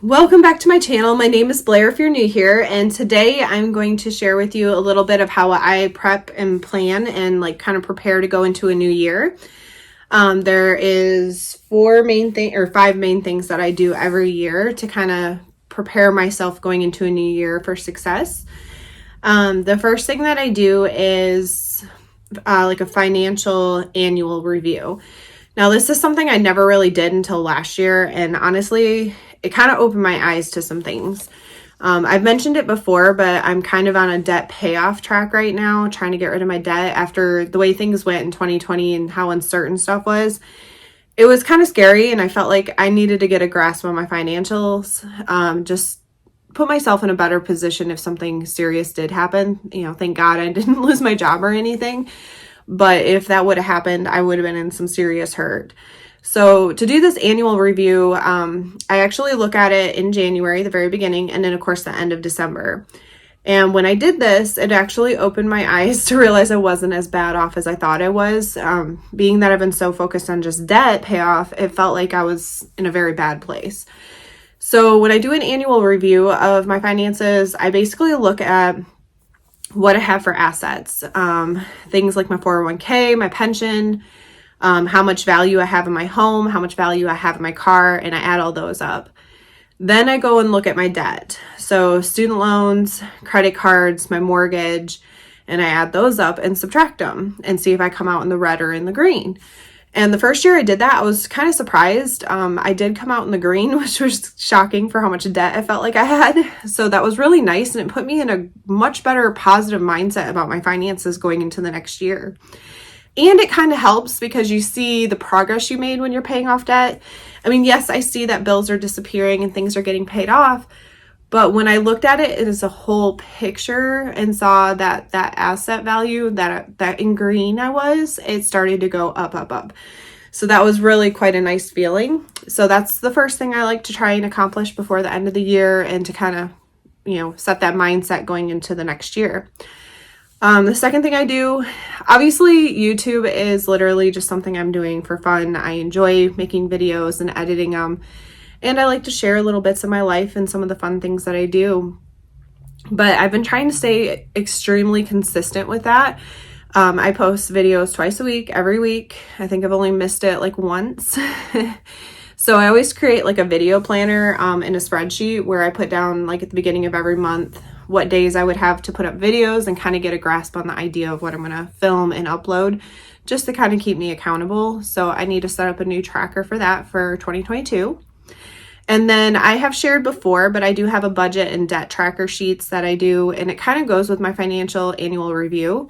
Welcome back to my channel. My name is Blair if you're new here, and today I'm going to share with you a little bit of how I prep and plan and kind of prepare to go into a new year. There is five main things that I do every year to kind of prepare myself going into a new year for success. The first thing that I do is a financial annual review. Now, this is something I never really did until last year, and honestly, it kind of opened my eyes to some things. I've mentioned it before, but I'm kind of on a debt payoff track right now, trying to get rid of my debt after the way things went in 2020 and how uncertain stuff was. It was kind of scary, and I felt like I needed to get a grasp on my financials, just put myself in a better position if something serious did happen. Thank God I didn't lose my job or anything. But if that would have happened, I would have been in some serious hurt. So to do this annual review, I actually look at it in January, the very beginning, and then of course the end of December. And when I did this, it actually opened my eyes to realize I wasn't as bad off as I thought I was. Being that I've been so focused on just debt payoff, it felt like I was in a very bad place. So when I do an annual review of my finances, I basically look at what I have for assets, things like my 401k, my pension, how much value I have in my home, how much value I have in my car, and I add all those up. Then I go and look at my debt. So student loans, credit cards, my mortgage, and I add those up and subtract them and see if I come out in the red or in the green. And the first year I did that, I was kind of surprised. I did come out in the green, which was shocking for how much debt I felt like I had. So that was really nice, and it put me in a much better positive mindset about my finances going into the next year. And it kind of helps because you see the progress you made when you're paying off debt. I mean, yes, I see that bills are disappearing and things are getting paid off. But when I looked at it as a whole picture and saw that asset value, that in green it started to go up, up, up. So that was really quite a nice feeling. So that's the first thing I like to try and accomplish before the end of the year, and to kind of, set that mindset going into the next year. The second thing I do, obviously YouTube is literally just something I'm doing for fun. I enjoy making videos and editing them. And I like to share little bits of my life and some of the fun things that I do. But I've been trying to stay extremely consistent with that. I post videos twice a week, every week. I think I've only missed it once. So I always create a video planner in a spreadsheet where I put down at the beginning of every month what days I would have to put up videos and kind of get a grasp on the idea of what I'm going to film and upload, just to kind of keep me accountable. So I need to set up a new tracker for that for 2022. And then I have shared before, but I do have a budget and debt tracker sheets that I do, and it kind of goes with my financial annual review.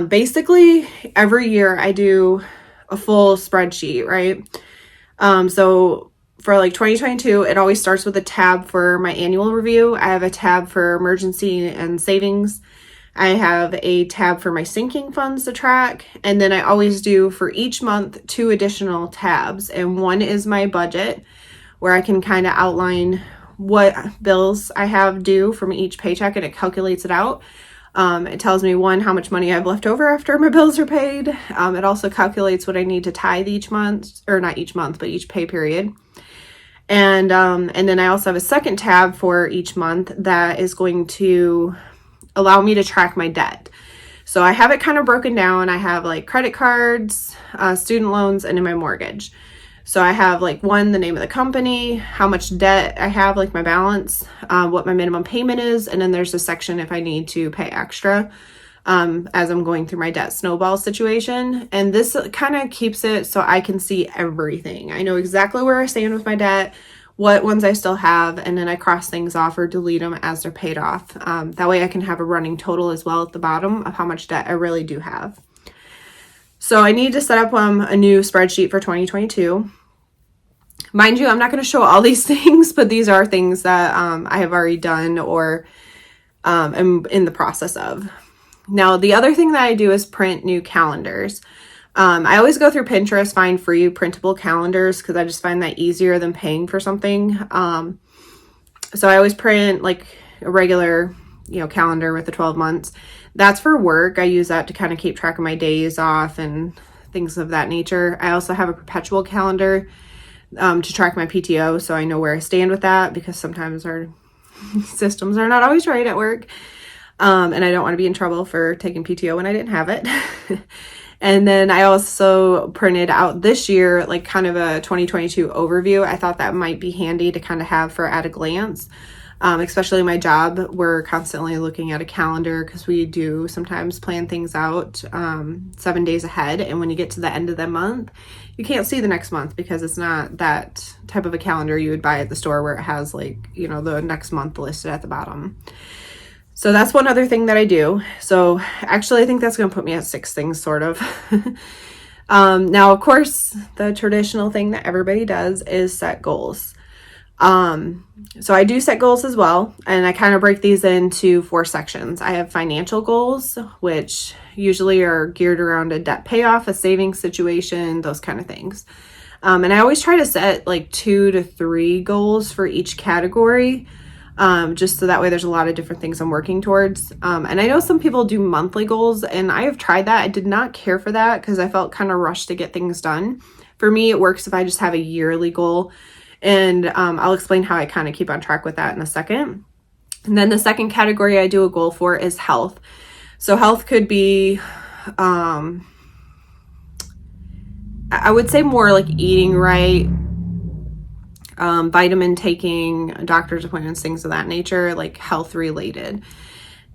Basically, every year I do a full spreadsheet, right? So for 2022, it always starts with a tab for my annual review. I have a tab for emergency and savings. I have a tab for my sinking funds to track. And then I always do for each month 2 additional tabs. And one is my budget, where I can kind of outline what bills I have due from each paycheck, and it calculates it out. It tells me, one, how much money I have left over after my bills are paid. It also calculates what I need to tithe each month, or not each month, but each pay period. And then I also have a second tab for each month that is going to allow me to track my debt. So I have it kind of broken down. I have credit cards, student loans, and in my mortgage. So I have one, the name of the company, how much debt I have, my balance, what my minimum payment is. And then there's a section if I need to pay extra as I'm going through my debt snowball situation. And this kind of keeps it so I can see everything. I know exactly where I stand with my debt, what ones I still have, and then I cross things off or delete them as they're paid off. That way I can have a running total as well at the bottom of how much debt I really do have. So I need to set up a new spreadsheet for 2022. Mind you, I'm not going to show all these things, but these are things that I have already done or am in the process of. Now, the other thing that I do is print new calendars. I always go through Pinterest, find free printable calendars, because I just find that easier than paying for something. So I always print a regular, calendar with the 12 months. That's for work. I use that to kind of keep track of my days off and things of that nature. I also have a perpetual calendar to track my PTO, so I know where I stand with that, because sometimes our systems are not always right at work. And I don't want to be in trouble for taking PTO when I didn't have it. And then I also printed out this year, like kind of a 2022 overview. I thought that might be handy to kind of have for at a glance. Especially my job, we're constantly looking at a calendar because we do sometimes plan things out 7 days ahead. And when you get to the end of the month, you can't see the next month because it's not that type of a calendar you would buy at the store where it has like, you know, the next month listed at the bottom. So that's one other thing that I do. So actually, I think that's going to put me at 6 things, sort of. Now, of course, the traditional thing that everybody does is set goals. So I do set goals as well, and I kind of break these into 4 sections. I have financial goals, which usually are geared around a debt payoff, a savings situation, those kind of things. And I always try to set like 2 to 3 goals for each category, just so that way there's a lot of different things I'm working towards. And I know some people do monthly goals, and I have tried that. I did not care for that because I felt kind of rushed to get things done. For me, it works if I just have a yearly goal. And I'll explain how I kind of keep on track with that in a second. And then the second category I do a goal for is health. So health could be, I would say more like eating right, vitamin taking, doctor's appointments, things of that nature, like health related.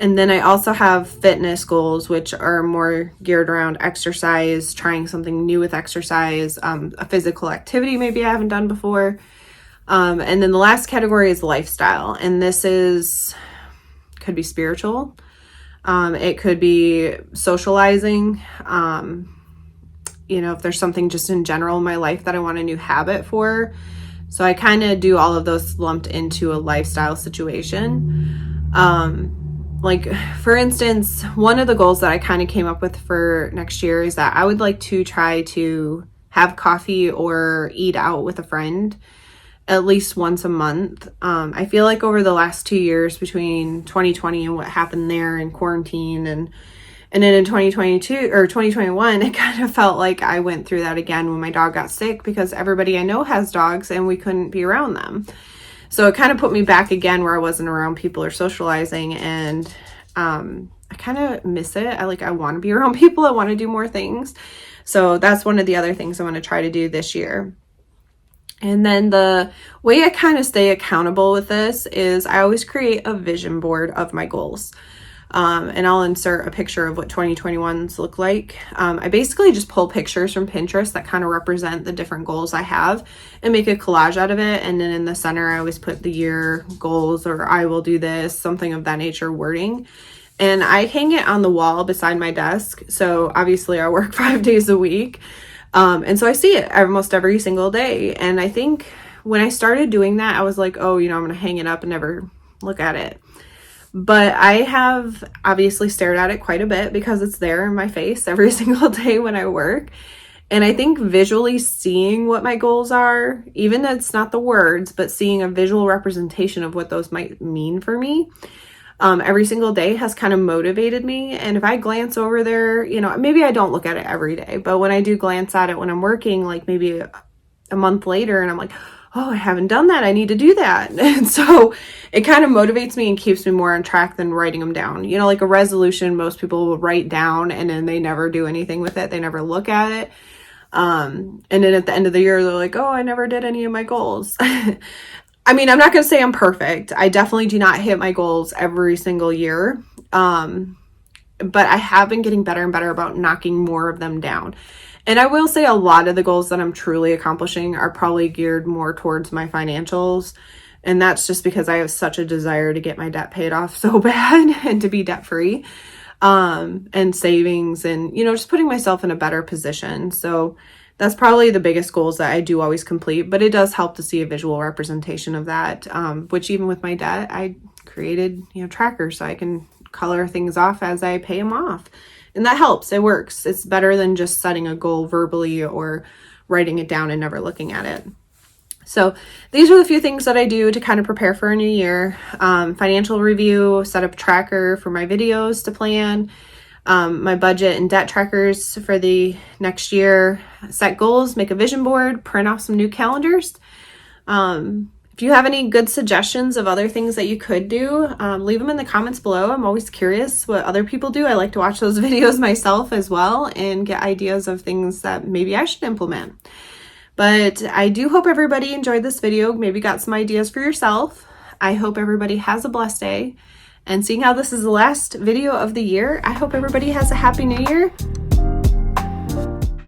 And then I also have fitness goals, which are more geared around exercise, trying something new with exercise, a physical activity maybe I haven't done before. And then the last category is lifestyle. And this could be spiritual. It could be socializing. You know, if there's something just in general in my life that I want a new habit for. So I kind of do all of those lumped into a lifestyle situation. Like, for instance, one of the goals that I kind of came up with for next year is that I would like to try to have coffee or eat out with a friend at least once a month. I feel like over the last 2 years between 2020 and what happened there in quarantine and then in 2022 or 2021, it kind of felt like I went through that again when my dog got sick, because everybody I know has dogs and we couldn't be around them. So it kind of put me back again where I wasn't around people or socializing, and I kind of miss it. I want to be around people. I want to do more things. So that's one of the other things I'm going to try to do this year. And then the way I kind of stay accountable with this is I always create a vision board of my goals. And I'll insert a picture of what 2021s look like. I basically just pull pictures from Pinterest that kind of represent the different goals I have and make a collage out of it. And then in the center, I always put the year goals, or I will do this, something of that nature wording. And I hang it on the wall beside my desk. So obviously I work 5 days a week. And so I see it almost every single day. And I think when I started doing that, I was like, oh, I'm going to hang it up and never look at it. But I have obviously stared at it quite a bit because it's there in my face every single day when I work. And I think visually seeing what my goals are, even though it's not the words, but seeing a visual representation of what those might mean for me, every single day has kind of motivated me. And if I glance over there, maybe I don't look at it every day, but when I do glance at it when I'm working, like maybe a month later, and I'm like, oh, I haven't done that. I need to do that. And so it kind of motivates me and keeps me more on track than writing them down. Like a resolution, most people will write down and then they never do anything with it. They never look at it. And then at the end of the year, they're like, oh, I never did any of my goals. I mean, I'm not going to say I'm perfect. I definitely do not hit my goals every single year. But I have been getting better and better about knocking more of them down. And I will say a lot of the goals that I'm truly accomplishing are probably geared more towards my financials. And that's just because I have such a desire to get my debt paid off so bad and to be debt free, and savings and, just putting myself in a better position. So that's probably the biggest goals that I do always complete, but it does help to see a visual representation of that, which even with my debt, I created, trackers so I can color things off as I pay them off. And that helps. It works. It's better than just setting a goal verbally or writing it down and never looking at it. So these are the few things that I do to kind of prepare for a new year. Financial review, set up a tracker for my videos to plan. my budget and debt trackers for the next year, set goals, make a vision board, print off some new calendars. If you have any good suggestions of other things that you could do, leave them in the comments below. I'm always curious what other people do. I like to watch those videos myself as well and get ideas of things that maybe I should implement. But I do hope everybody enjoyed this video, maybe got some ideas for yourself. I hope everybody has a blessed day. And seeing how this is the last video of the year, I hope everybody has a happy new year